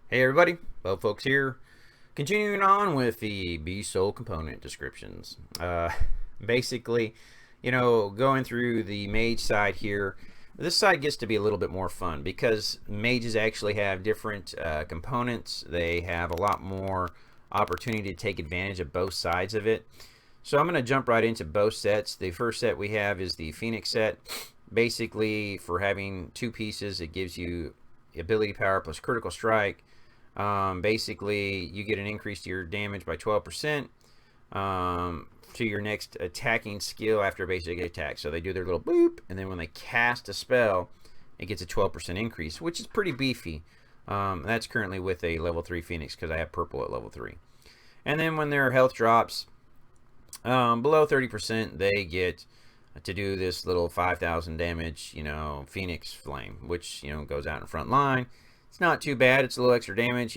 Hey everybody, Bo Folks here. Continuing on with the Beast Soul component descriptions. Basically, going through the mage side here, this side gets to be a little bit more fun because mages actually have different components. They have a lot more opportunity to take advantage of both sides of it. So I'm going to jump right into both sets. The first set we have is the Phoenix set. Basically, for having two pieces, it gives you ability power plus critical strike. Basically, you get an increase to your damage by 12% to your next attacking skill after a basic attack. So they do their little boop, and then when they cast a spell, it gets a 12% increase, which is pretty beefy. That's currently with a level 3 Phoenix because I have purple at level 3. And then when their health drops below 30%, they get to do this little 5,000 damage, Phoenix Flame, which, goes out in front line. It's not too bad. It's a little extra damage,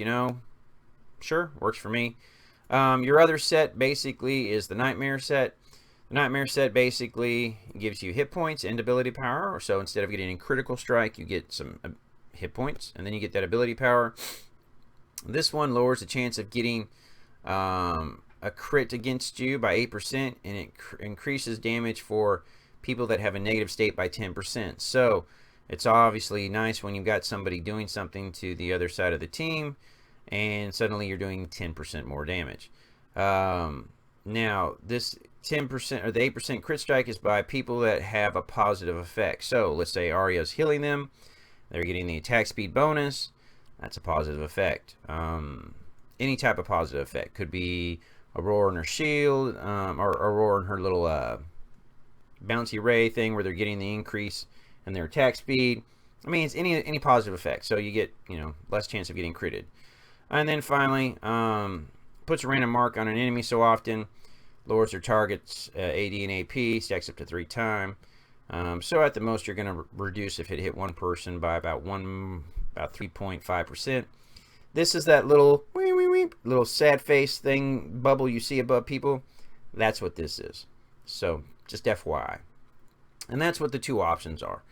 Sure, works for me. Your other set basically is the Nightmare set. The Nightmare set basically gives you hit points and ability power. Or so instead of getting a critical strike, you get some hit points, and then you get that ability power. This one lowers the chance of getting a crit against you by 8%, and it increases damage for people that have a negative state by 10%. So it's obviously nice when you've got somebody doing something to the other side of the team, and suddenly you're doing 10% more damage. Now, this 10% or the 8% crit strike is by people that have a positive effect. So let's say Arya's healing them, they're getting the attack speed bonus. That's a positive effect. Any type of positive effect could be Aurora in her shield, or Aurora in her little bouncy ray thing where they're getting the increase in their attack speed. I mean, it's any positive effect, so you get less chance of getting critted. And then finally, puts a random mark on an enemy so often, lowers their target's AD and AP, stacks up to 3 times. So at the most, you're going to reduce if it hit one person by about 3.5%. This is that little little sad face thing bubble you see above people. That's what this is. So just FYI. And that's what the two options are.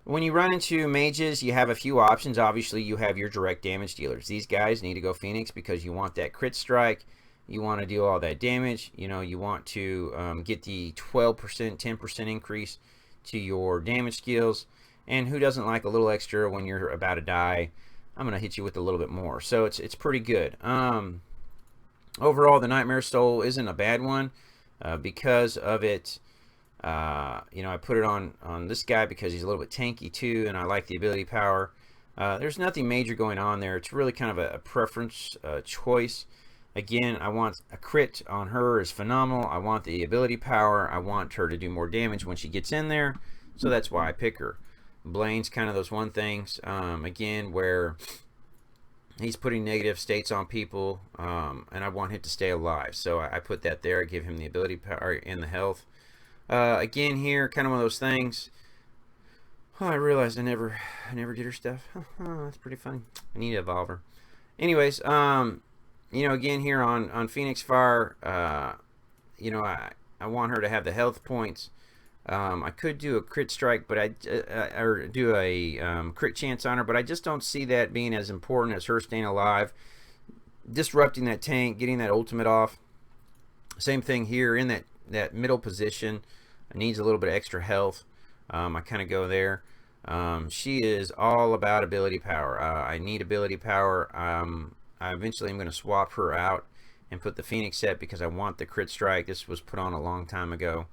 When you run into mages, you have a few options. Obviously, you have your direct damage dealers. These guys need to go Phoenix because you want that crit strike. You want to deal all that damage. You want to get the 12%, 10% increase to your damage skills. And who doesn't like a little extra when you're about to die? I'm going to hit you with a little bit more. So it's pretty good. Overall, the Nightmare Soul isn't a bad one because of it. I put it on this guy because he's a little bit tanky too, and I like the ability power. There's nothing major going on there. It's really kind of a preference choice. Again, I want a crit on her is phenomenal. I want the ability power. I want her to do more damage when she gets in there. So that's why I pick her. Blaine's kind of those one things, again, where he's putting negative states on people, and I want him to stay alive. So I put that there. I give him the ability power and the health. Again, here, kind of one of those things. Oh, I realized I never did her stuff. Oh, that's pretty funny. I need to evolve her. Anyways, again here on Phoenix Fire, I want her to have the health points. I could do a crit strike, but or do a crit chance on her, but I just don't see that being as important as her staying alive, disrupting that tank, getting that ultimate off. Same thing here in that middle position. It needs a little bit of extra health. I kind of go there. She is all about ability power. I need ability power. I eventually am going to swap her out and put the Phoenix set because I want the crit strike. This was put on a long time ago.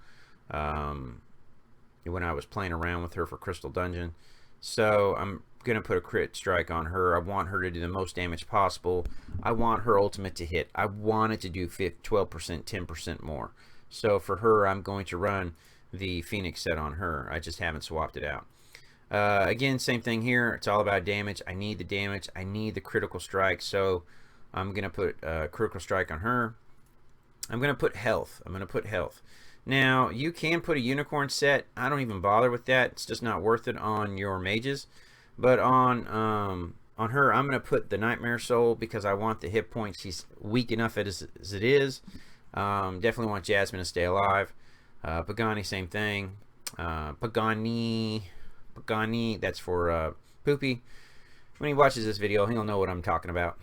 When I was playing around with her for Crystal Dungeon. So I'm going to put a crit strike on her. I want her to do the most damage possible. I want her ultimate to hit. I want it to do 12%, 10% more. So for her, I'm going to run the Phoenix set on her. I just haven't swapped it out. Again, same thing here. It's all about damage. I need the damage. I need the critical strike. So I'm going to put critical strike on her. I'm going to put health. Now, you can put a unicorn set. I don't even bother with that. It's just not worth it on your mages. But on her, I'm going to put the Nightmare Soul because I want the hit points. She's weak enough as it is. Definitely want Jasmine to stay alive. Pagani, same thing. Pagani, that's for Poopy. when he watches this video, he'll know what I'm talking about.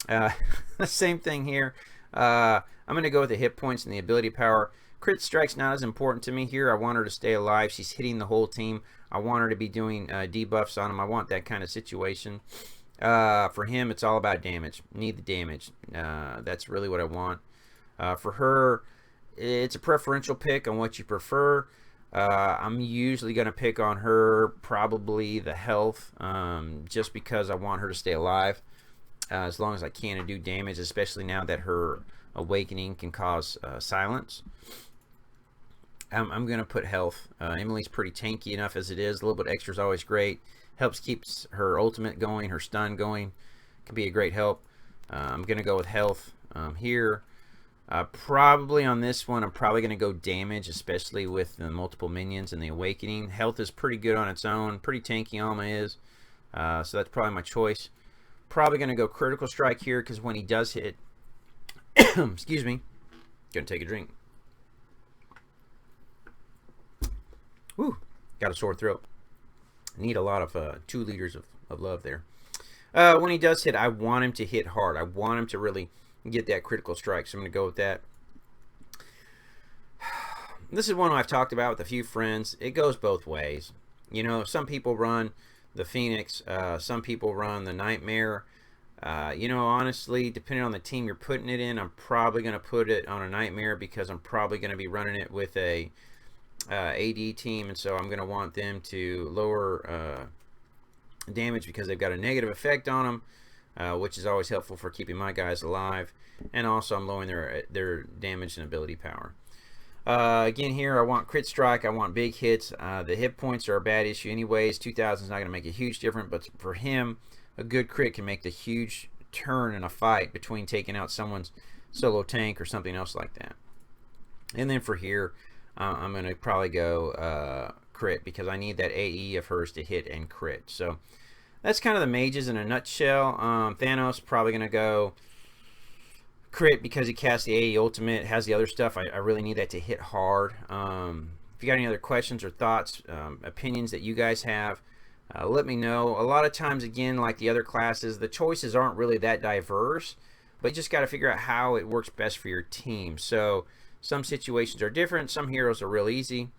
The same thing here. I'm going to go with the hit points and the ability power. Crit strike's not as important to me here. I want her to stay alive. She's hitting the whole team. I want her to be doing debuffs on him. I want that kind of situation. For him, it's all about damage. Need the damage. That's really what I want. For her, it's a preferential pick on what you prefer. I'm usually going to pick on her probably the health, just because I want her to stay alive as long as I can and do damage, especially now that her awakening can cause silence. I'm going to put health. Emily's pretty tanky enough as it is. A little bit extra is always great. Helps keeps her ultimate going, her stun going. Can be a great help. I'm going to go with health here. Probably on this one, I'm probably going to go damage, especially with the multiple minions and the awakening. Health is pretty good on its own. Pretty tanky Alma is. So that's probably my choice. Probably going to go critical strike here because when he does hit... excuse me. Going to take a drink. Woo, got a sore throat. Need a lot of 2 liters of love there. When he does hit, I want him to hit hard. I want him to really get that critical strike. So I'm going to go with that. This is one I've talked about with a few friends. It goes both ways. You know, some people run the Phoenix. Some people run the Nightmare. You know, honestly, depending on the team you're putting it in, I'm probably going to put it on a Nightmare because I'm probably going to be running it with a AD team, and so I'm going to want them to lower damage because they've got a negative effect on them, which is always helpful for keeping my guys alive, and also I'm lowering their damage and ability power. Again here, I want crit strike, I want big hits. The hit points are a bad issue anyways. 2000 is not going to make a huge difference, but for him, a good crit can make the huge turn in a fight between taking out someone's solo tank or something else like that. And then for here, I'm going to probably go crit because I need that AE of hers to hit and crit. So that's kind of the mages in a nutshell. Thanos probably going to go crit because he cast the AE ultimate, has the other stuff. I really need that to hit hard. If you got any other questions or thoughts, opinions that you guys have, let me know. A lot of times, again, like the other classes, the choices aren't really that diverse, but you just got to figure out how it works best for your team. So some situations are different. Some heroes are real easy.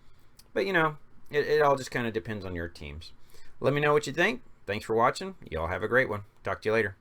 But, you know, it all just kind of depends on your teams. Let me know what you think. Thanks for watching. Y'all have a great one. Talk to you later.